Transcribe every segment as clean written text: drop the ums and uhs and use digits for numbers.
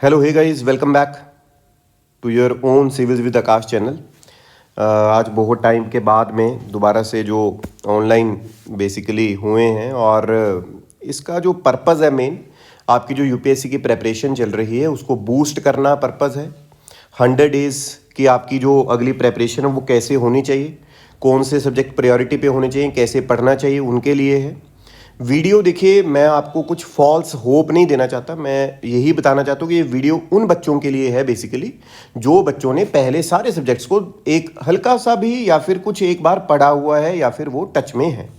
Hello hey guys, welcome back to your own civils with Akash channel. आज बहुत time के बाद में दोबारा से जो ऑनलाइन बेसिकली हुए हैं और इसका जो पर्पज़ है मेन, आपकी जो यूपीएससी की प्रेपरेशन चल रही है उसको बूस्ट करना पर्पज़ है। 100 डेज़ की आपकी जो अगली प्रेपरेशन है वो कैसे होनी चाहिए, कौन से सब्जेक्ट प्रायोरिटी पे होने चाहिए, कैसे पढ़ना चाहिए, उनके लिए है वीडियो। देखिए, मैं आपको कुछ फॉल्स होप नहीं देना चाहता, मैं यही बताना चाहता हूँ कि ये वीडियो उन बच्चों के लिए है बेसिकली जो बच्चों ने पहले सारे सब्जेक्ट्स को एक हल्का सा भी या फिर कुछ एक बार पढ़ा हुआ है या फिर वो टच में है।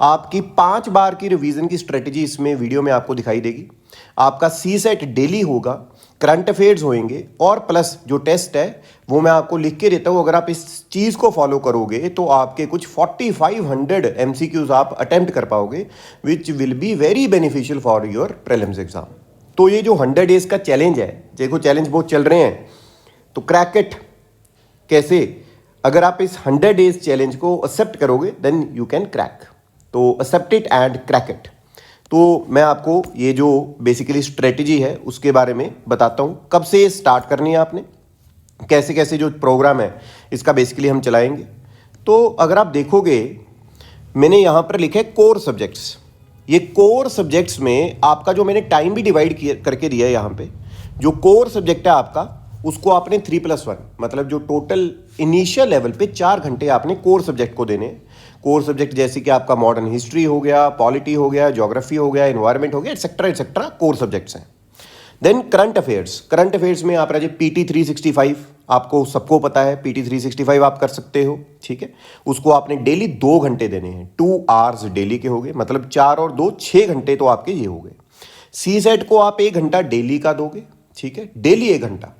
आपकी 5 बार की रिवीजन की स्ट्रेटजी इसमें वीडियो में आपको दिखाई देगी। आपका सी सेट डेली होगा, करंट अफेयर्स होंगे और प्लस जो टेस्ट है वो मैं आपको लिख के देता हूँ। अगर आप इस चीज़ को फॉलो करोगे तो आपके कुछ 4500 MCQs आप अटेम्प्ट कर पाओगे, which will be very beneficial for your prelims exam. तो ये जो 100 डेज का चैलेंज है, देखो चैलेंज बहुत चल रहे हैं, तो क्रैक इट कैसे? अगर आप इस 100 डेज चैलेंज को एक्सेप्ट करोगे देन यू कैन क्रैक। तो accept it and crack it. तो मैं आपको ये जो बेसिकली स्ट्रेटजी है उसके बारे में बताता हूँ, कब से स्टार्ट करनी है आपने, कैसे कैसे जो प्रोग्राम है इसका बेसिकली हम चलाएंगे। तो अगर आप देखोगे मैंने यहाँ पर लिखा है कोर सब्जेक्ट्स। ये कोर सब्जेक्ट्स में आपका जो मैंने टाइम भी डिवाइड करके दिया है, यहाँ पे जो कोर सब्जेक्ट है आपका उसको आपने 3+1 मतलब जो टोटल इनिशियल लेवल पे 4 घंटे आपने कोर सब्जेक्ट को देने। कोर सब्जेक्ट जैसे कि आपका मॉडर्न हिस्ट्री हो गया, पॉलिटी हो गया, ज्योग्राफी हो गया, एनवायरनमेंट हो गया, एटसेट्रा कोर सब्जेक्ट्स हैं। देन करंट अफेयर्स में आप राजे PT 365, आपको सबको पता है PT 365 आप कर सकते हो, ठीक है। उसको आपने डेली 2 घंटे देने हैं, 2 आवर्स डेली के हो गए, मतलब 4 और 2 6 घंटे तो आपके ये हो गए। सी सेट को आप 1 घंटा डेली का दोगे, ठीक है, डेली 1 घंटा।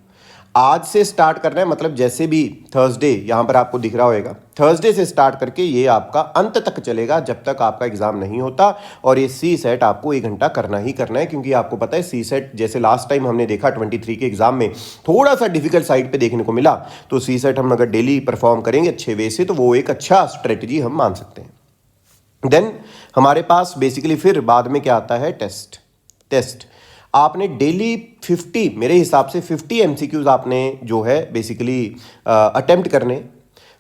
आज से स्टार्ट करना है, मतलब जैसे भी थर्सडे यहाँ पर आपको दिख रहा होगा, थर्सडे से स्टार्ट करके ये आपका अंत तक चलेगा जब तक आपका एग्जाम नहीं होता। और ये सी सेट आपको 1 घंटा करना ही करना है, क्योंकि आपको पता है सी सेट जैसे लास्ट टाइम हमने देखा 23 के एग्जाम में थोड़ा सा डिफिकल्ट साइड पे देखने को मिला, तो सी सेट हम अगर डेली परफॉर्म करेंगे अच्छे वे से तो वो एक अच्छा स्ट्रेटजी हम मान सकते हैं। देन हमारे पास बेसिकली फिर बाद में क्या आता है, टेस्ट आपने डेली 50, मेरे हिसाब से 50 MCQs आपने जो है बेसिकली अटेम्प्ट करने,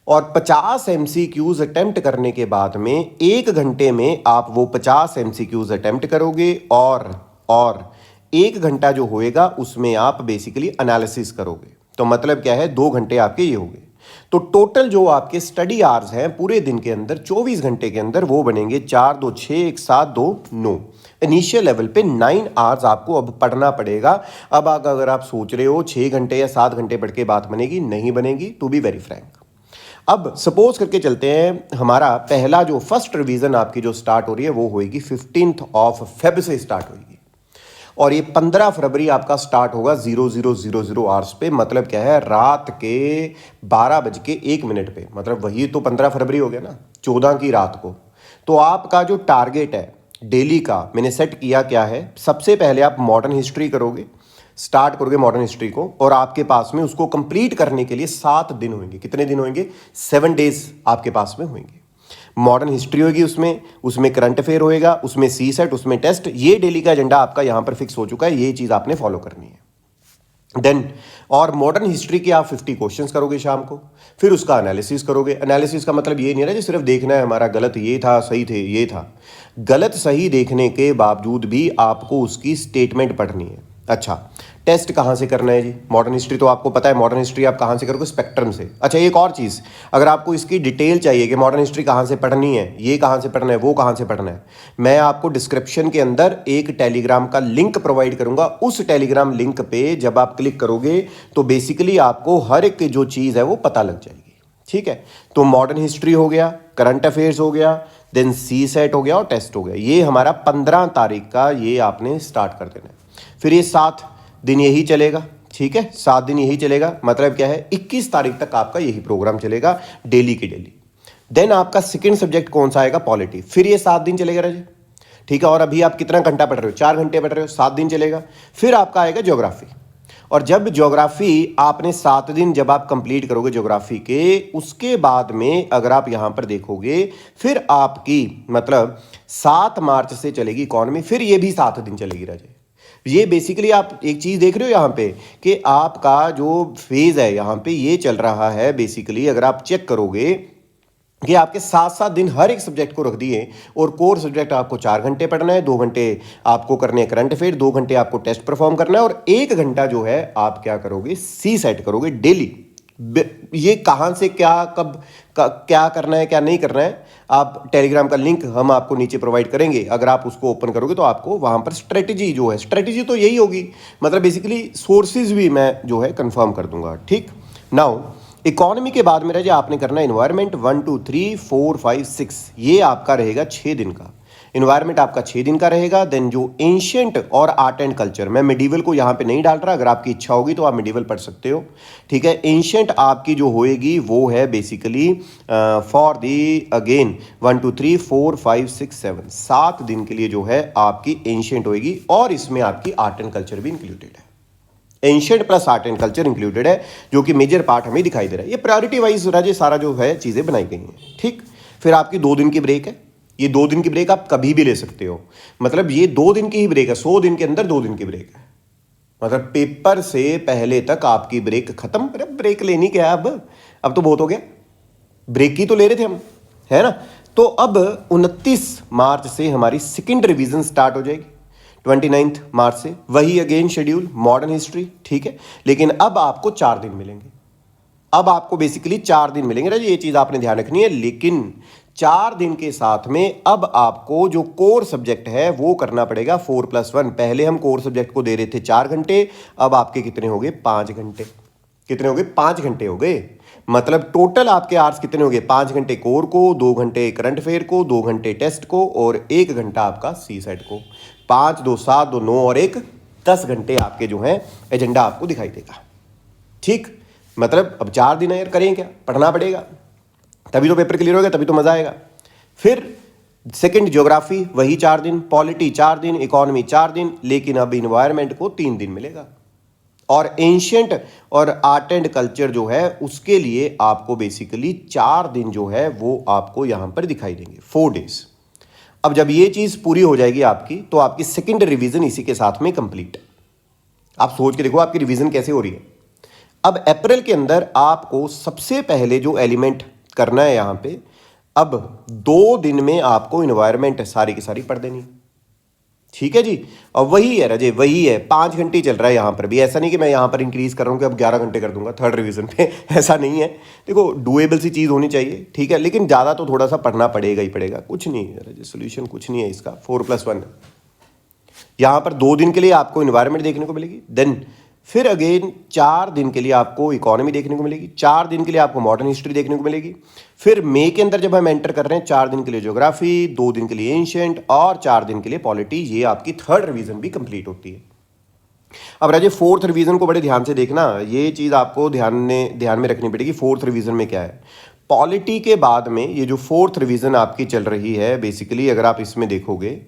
और 50 MCQs अटेम्प्ट करने के बाद में 1 घंटे में आप वो 50 MCQs अटेम्प्ट करोगे और 1 घंटा जो होएगा उसमें आप बेसिकली एनालिसिस करोगे। तो मतलब क्या है, 2 घंटे आपके ये हो गए। तो टोटल जो आपके स्टडी आवर्स हैं पूरे दिन के अंदर 24 घंटे के अंदर वो बनेंगे 4 2 6 1 7 2 9। इनिशियल लेवल पे 9 आवर्स आपको अब पढ़ना पड़ेगा। अब अगर आप सोच रहे हो 6 घंटे या 7 घंटे पढ़ के बात बनेगी, नहीं बनेगी, टू बी वेरी फ्रैंक। अब सपोज करके चलते हैं, हमारा पहला जो फर्स्ट रिवीजन आपकी जो स्टार्ट हो रही है वो होगी 15 Feb से स्टार्ट होगी, और ये 15 फरवरी आपका स्टार्ट होगा 0000 आवर्स पे। मतलब क्या है, रात के 12:01 पे, मतलब वही तो 15 फरवरी हो गया ना, 14 की रात को। तो आपका जो टारगेट है डेली का मैंने सेट किया क्या है, सबसे पहले आप मॉडर्न हिस्ट्री करोगे, स्टार्ट करोगे मॉडर्न हिस्ट्री को, और आपके पास में उसको कंप्लीट करने के लिए 7 दिन होंगे। कितने दिन होंगे? 7 डेज आपके पास में होंगे। मॉडर्न हिस्ट्री होगी, उसमें करंट अफेयर होएगा, उसमें सी सेट, उसमें टेस्ट। ये डेली का एजेंडा आपका यहां पर फिक्स हो चुका है, ये चीज आपने फॉलो करनी है। देन और मॉडर्न हिस्ट्री के आप 50 क्वेश्चंस करोगे शाम को, फिर उसका एनालिसिस करोगे। एनालिसिस का मतलब ये नहीं है कि सिर्फ देखना है हमारा गलत ये था, सही थे ये था। गलत सही देखने के बावजूद भी आपको उसकी स्टेटमेंट पढ़नी है। अच्छा, टेस्ट कहाँ से करना है जी? मॉडर्न हिस्ट्री तो आपको पता है, मॉडर्न हिस्ट्री आप कहाँ से करोगे? स्पेक्ट्रम से। अच्छा, एक और चीज़, अगर आपको इसकी डिटेल चाहिए कि मॉडर्न हिस्ट्री कहाँ से पढ़नी है, ये कहाँ से पढ़ना है, वो कहाँ से पढ़ना है, मैं आपको डिस्क्रिप्शन के अंदर एक टेलीग्राम का लिंक प्रोवाइड करूंगा। उस टेलीग्राम लिंक पे जब आप क्लिक करोगे तो बेसिकली आपको हर एक जो चीज़ है वो पता लग जाएगी, ठीक है। तो मॉडर्न हिस्ट्री हो गया, करंट अफेयर्स हो गया, देन सी सेट हो गया और टेस्ट हो गया। ये हमारा 15 तारीख का ये आपने स्टार्ट कर देना है। फिर ये 7 दिन यही चलेगा, ठीक है, 7 दिन यही चलेगा। मतलब क्या है, 21 तारीख तक आपका यही प्रोग्राम चलेगा डेली की डेली। देन आपका सेकंड सब्जेक्ट कौन सा आएगा? पॉलिटी। फिर ये 7 दिन चलेगा राजे, ठीक है। और अभी आप कितना घंटा पढ़ रहे हो? 4 घंटे पढ़ रहे हो, 7 दिन चलेगा। फिर आपका आएगा ज्योग्राफी, और जब ज्योग्राफी आपने 7 दिन जब आप कंप्लीट करोगे ज्योग्राफी के, उसके बाद में अगर आप यहां पर देखोगे फिर आपकी मतलब 7 मार्च से चलेगी इकॉनमी, फिर ये भी 7 दिन चलेगी राजे। ये बेसिकली आप एक चीज़ देख रहे हो यहाँ पे कि आपका जो फेज़ है यहाँ पे ये चल रहा है बेसिकली, अगर आप चेक करोगे कि आपके 7-7 दिन हर एक सब्जेक्ट को रख दिए और कोर सब्जेक्ट आपको 4 घंटे पढ़ना है, 2 घंटे आपको करने हैं करंट अफेयर, 2 घंटे आपको टेस्ट परफॉर्म करना है और 1 घंटा जो है आप क्या करोगे, सी सेट करोगे डेली। ये कहाँ से क्या कब क्या करना है क्या नहीं करना है, आप टेलीग्राम का लिंक हम आपको नीचे प्रोवाइड करेंगे। अगर आप उसको ओपन करोगे तो आपको वहाँ पर स्ट्रेटजी जो है, स्ट्रेटजी तो यही होगी, मतलब बेसिकली सोर्सेज भी मैं जो है कंफर्म कर दूंगा। ठीक, नाउ इकोनॉमी के बाद मेरा जो आपने करना है इन्वायरमेंट 1 2 3 4 5 6, ये आपका रहेगा 6 दिन का। इन्वायरमेंट आपका 6 दिन का रहेगा। देन जो एंशियंट और आर्ट एंड कल्चर, मैं मिडीवल को यहाँ पे नहीं डाल रहा, अगर आपकी इच्छा होगी तो आप मिडीवल पढ़ सकते हो। ठीक है, एंशियंट आपकी जो होएगी वो है बेसिकली फॉर दी अगेन 1 2 3 4 5 6 7, 7 दिन के लिए जो है आपकी एंशियंट होएगी और इसमें आपकी आर्ट एंड कल्चर भी इंक्लूडेड है। Ancient plus art and culture included है, जो कि मेजर पार्ट हमें दिखाई दे रहा है। ये प्रायोरिटी वाइज राजे सारा जो है चीज़ें बनाई गई हैं। ठीक, फिर आपकी 2 दिन की ब्रेक है। ये 2 दिन की ब्रेक आप कभी भी ले सकते हो, मतलब ये 2 दिन की ही ब्रेक है, 100 दिन के अंदर 2 दिन की ब्रेक है, मतलब पेपर से पहले तक आपकी ब्रेक खत्म। अरे ब्रेक लेनी क्या है, अब तो बहुत हो गया, ब्रेक की तो ले रहे थे हम, है ना। तो अब 29 मार्च से हमारी सेकेंड रिवीजन स्टार्ट हो जाएगी, 29 मार्च से वही अगेन शेड्यूल मॉडर्न हिस्ट्री। ठीक है, लेकिन अब आपको 4 दिन मिलेंगे, अब आपको बेसिकली 4 दिन मिलेंगे राजी, ये चीज़ आपने ध्यान रखनी है। लेकिन 4 दिन के साथ में अब आपको जो कोर सब्जेक्ट है वो करना पड़ेगा 4+1। पहले हम कोर सब्जेक्ट को दे रहे थे 4 घंटे, अब आपके कितने हो गए, 5 घंटे। कितने हो गए, 5 घंटे हो गए। मतलब टोटल आपके आवर्स कितने हो गए, 5 घंटे कोर को, 2 घंटे करंट अफेयर को, 2 घंटे टेस्ट को और 1 घंटा आपका सी सेट को। 5 2 7 2 9 और 1 10 घंटे आपके जो हैं एजेंडा आपको दिखाई देगा। ठीक, मतलब अब 4 दिन है यार, करें क्या, पढ़ना पड़ेगा, तभी तो पेपर क्लियर होगा, तभी तो मजा आएगा। फिर सेकंड ज्योग्राफी वही 4 दिन, पॉलिटी 4 दिन, इकोनॉमी 4 दिन, लेकिन अब इन्वायरमेंट को 3 दिन मिलेगा और एंशियंट और आर्ट एंड कल्चर जो है उसके लिए आपको बेसिकली 4 दिन जो है वो आपको यहां पर दिखाई देंगे, 4 डेज। अब जब ये चीज पूरी हो जाएगी आपकी, तो आपकी सेकंड रिवीजन इसी के साथ में कंप्लीट। आप सोच के देखो आपकी रिवीजन कैसे हो रही है। अब अप्रैल के अंदर आपको सबसे पहले जो एलिमेंट करना है यहां पे, अब 2 दिन में आपको इन्वायरमेंट सारी की सारी पढ़ देनी। ठीक है जी, और वही है रजे, वही है, 5 घंटे चल रहा है यहाँ पर भी। ऐसा नहीं कि मैं यहाँ पर इंक्रीज कर रहा हूँ कि अब 11 घंटे कर दूंगा थर्ड रिवीजन पे ऐसा नहीं है। देखो डुएबल सी चीज़ होनी चाहिए, ठीक है, लेकिन ज़्यादा तो थोड़ा सा पढ़ना पड़ेगा ही पड़ेगा, कुछ नहीं है रजे, सोल्यूशन कुछ नहीं है इसका। 4+1 यहाँ पर 2 दिन के लिए आपको इन्वायरमेंट देखने को मिलेगी। देन फिर अगेन 4 दिन के लिए आपको इकोनॉमी देखने को मिलेगी, 4 दिन के लिए आपको मॉडर्न हिस्ट्री देखने को मिलेगी। फिर मई के अंदर जब हम एंटर कर रहे हैं, 4 दिन के लिए ज्योग्राफी, 2 दिन के लिए एंशियंट और 4 दिन के लिए पॉलिटी। ये आपकी थर्ड रिवीजन भी कंप्लीट होती है। अब राजे फोर्थ रिवीजन को बड़े ध्यान से देखना, ये चीज़ आपको ध्यान में रखनी पड़ेगी। फोर्थ रिवीजन में क्या है, पॉलिटी के बाद में ये जो फोर्थ रिवीजन आपकी चल रही है बेसिकली, अगर आप इसमें देखोगे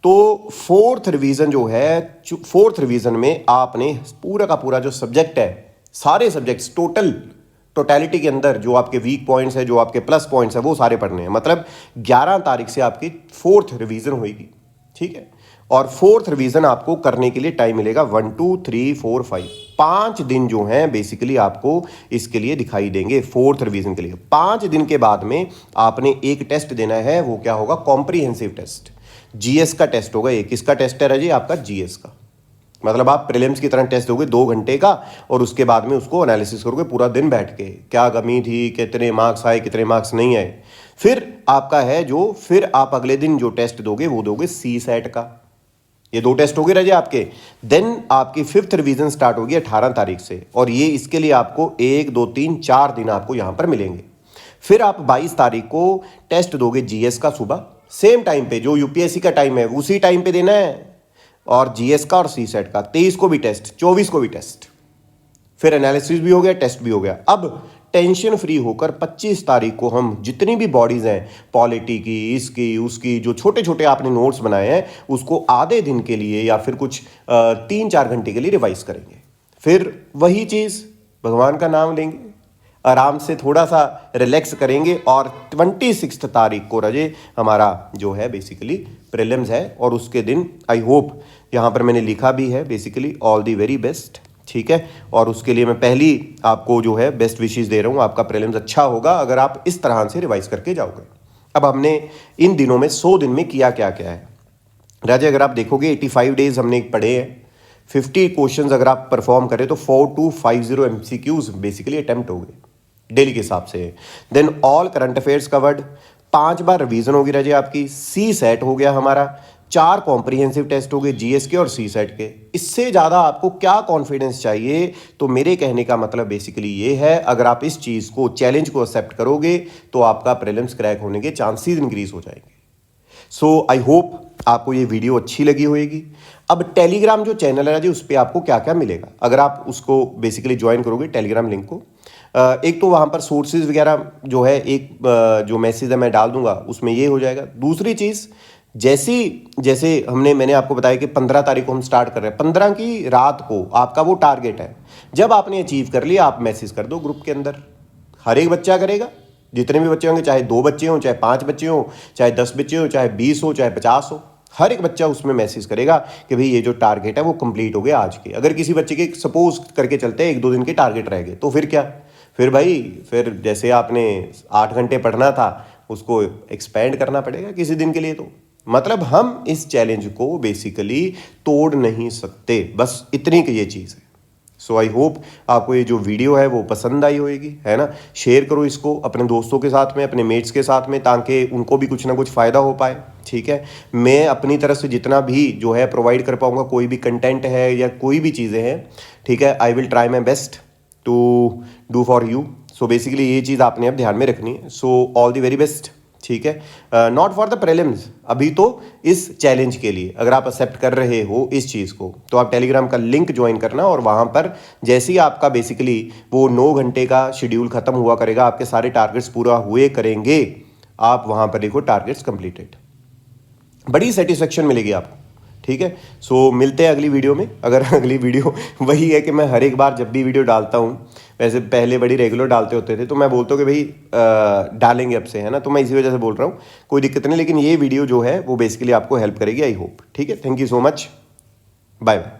तो फोर्थ रिवीजन जो है, फोर्थ रिवीजन में आपने पूरा का पूरा जो सब्जेक्ट है, सारे सब्जेक्ट्स टोटलिटी के अंदर जो आपके वीक पॉइंट्स है, जो आपके प्लस पॉइंट्स है, वो सारे पढ़ने हैं। मतलब 11 तारीख से आपकी फोर्थ रिवीजन होगी, ठीक है। और फोर्थ रिवीजन आपको करने के लिए टाइम मिलेगा 1 2 3 4 5, 5 दिन जो हैं बेसिकली आपको इसके लिए दिखाई देंगे फोर्थ रिवीजन के लिए। 5 दिन के बाद में आपने एक टेस्ट देना है, वो क्या होगा, कॉम्प्रिहेंसिव टेस्ट, जीएस का टेस्ट होगा। एक किसका टेस्ट है राजी, आपका जीएस का। मतलब आप प्रीलिम्स की तरह टेस्ट दोगे 2 घंटे का, और उसके बाद में उसको एनालिसिस करोगे पूरा दिन बैठ के, क्या कमी थी, कितने मार्क्स आए, कितने मार्क्स नहीं आए। फिर आपका है जो, फिर आप अगले दिन जो टेस्ट दोगे वो दोगे सी सेट का। ये 2 टेस्ट हो गए राजे आपके। देन आपकी फिफ्थ रिवीजन स्टार्ट होगी 18 तारीख से, और ये इसके लिए आपको 1 2 3 4 दिन आपको यहां पर मिलेंगे। फिर आप 22 तारीख को टेस्ट दोगे जीएस का, सुबह सेम टाइम पे जो यूपीएससी का टाइम है उसी टाइम पे देना है, और जीएस का और सी सेट का। 23 को भी टेस्ट, 24 को भी टेस्ट, फिर एनालिसिस भी हो गया, टेस्ट भी हो गया। अब टेंशन फ्री होकर 25 तारीख को हम जितनी भी बॉडीज हैं, पॉलिटी की, इसकी, उसकी, जो छोटे छोटे आपने नोट्स बनाए हैं, उसको आधे दिन के लिए या फिर कुछ 3-4 घंटे के लिए रिवाइज करेंगे। फिर वही चीज़, भगवान का नाम लेंगे, आराम से थोड़ा सा रिलैक्स करेंगे और 26 तारीख को रजे हमारा जो है बेसिकली प्रीलिम्स है। और उसके दिन आई होप, यहाँ पर मैंने लिखा भी है basically all the very best, ठीक है। और उसके लिए मैं पहली आपको जो है बेस्ट विशेस दे रहा हूँ। आपका प्रीलिम्स अच्छा होगा अगर आप इस तरह से रिवाइज करके जाओगे। अब हमने इन दिनों में 100 दिन में किया क्या क्या है राजे, अगर आप देखोगे 85 डेज हमने पढ़े हैं। 50 क्वेश्चंस अगर आप परफॉर्म करें तो 4250 MCQs बेसिकली अटेम्प्ट हो गए डेली के हिसाब से। Then all current affairs covered, 5 बार रिवीजन होगी राजे आपकी। सी सेट हो गया हमारा, 4 कॉम्प्रिहेंसिव टेस्ट हो गए जीएस के और सी सेट के। इससे ज़्यादा आपको क्या कॉन्फिडेंस चाहिए? तो मेरे कहने का मतलब बेसिकली ये है, अगर आप इस चीज़ को, चैलेंज को एक्सेप्ट करोगे तो आपका प्रीलिम्स क्रैक होने के चांसेस इंक्रीज हो जाएंगे। सो आई होप आपको ये वीडियो अच्छी लगी होगी। अब टेलीग्राम जो चैनल है जी, उस पर आपको क्या क्या मिलेगा अगर आप उसको बेसिकली ज्वाइन करोगे टेलीग्राम लिंक को। एक तो वहाँ पर सोर्सेज वगैरह जो है, एक जो मैसेज है मैं डाल दूंगा उसमें ये हो जाएगा। दूसरी चीज़, जैसे मैंने आपको बताया कि 15 तारीख को हम स्टार्ट कर रहे हैं, 15 की रात को आपका वो टारगेट है। जब आपने अचीव कर लिया, आप मैसेज कर दो ग्रुप के अंदर, हर एक बच्चा करेगा। जितने भी बच्चे होंगे, चाहे 2 बच्चे हों, चाहे 5 बच्चे हों, चाहे 10 बच्चे हों, चाहे 20 हो, चाहे 50 हो, हर एक बच्चा उसमें मैसेज करेगा कि भाई ये जो टारगेट है वो कंप्लीट हो गया आज के। अगर किसी बच्चे के सपोज करके चलते हैं 1-2 दिन के टारगेट रह गए, तो फिर क्या, फिर जैसे आपने 8 घंटे पढ़ना था उसको एक्सपेंड करना पड़ेगा किसी दिन के लिए। तो मतलब हम इस चैलेंज को बेसिकली तोड़ नहीं सकते, बस इतनी की ये चीज़ है। सो आई होप आपको ये जो वीडियो है वो पसंद आई होगी, है ना। शेयर करो इसको अपने दोस्तों के साथ में, अपने मेट्स के साथ में, ताकि उनको भी कुछ ना कुछ फ़ायदा हो पाए, ठीक है। मैं अपनी तरफ से जितना भी जो है प्रोवाइड कर पाऊँगा, कोई भी कंटेंट है या कोई भी चीज़ें हैं, ठीक है, I will try my best to do for you. So basically ये चीज़ आपने अब ध्यान में रखनी है। So all the very best, ठीक है। नॉट फॉर द प्रीलिम्स, अभी तो इस चैलेंज के लिए अगर आप एक्सेप्ट कर रहे हो इस चीज़ को, तो आप टेलीग्राम का लिंक ज्वाइन करना और वहाँ पर जैसे ही आपका बेसिकली वो 9 घंटे का शेड्यूल खत्म हुआ करेगा, आपके सारे टारगेट्स पूरा हुए करेंगे, आप वहाँ पर देखो टारगेट्स कंप्लीटेड, बड़ी सेटिस्फेक्शन मिलेगी आपको, ठीक है। सो मिलते हैं अगली वीडियो में। अगर अगली वीडियो वही है कि मैं हर एक बार जब भी वीडियो डालता हूँ, वैसे पहले बड़ी रेगुलर डालते होते थे, तो मैं बोलता हूँ कि भाई डालेंगे अब से, है ना। तो मैं इसी वजह से बोल रहा हूँ, कोई दिक्कत नहीं, लेकिन ये वीडियो जो है वो बेसिकली आपको हेल्प करेगी, आई होप, ठीक है। Thank you so much, bye bye.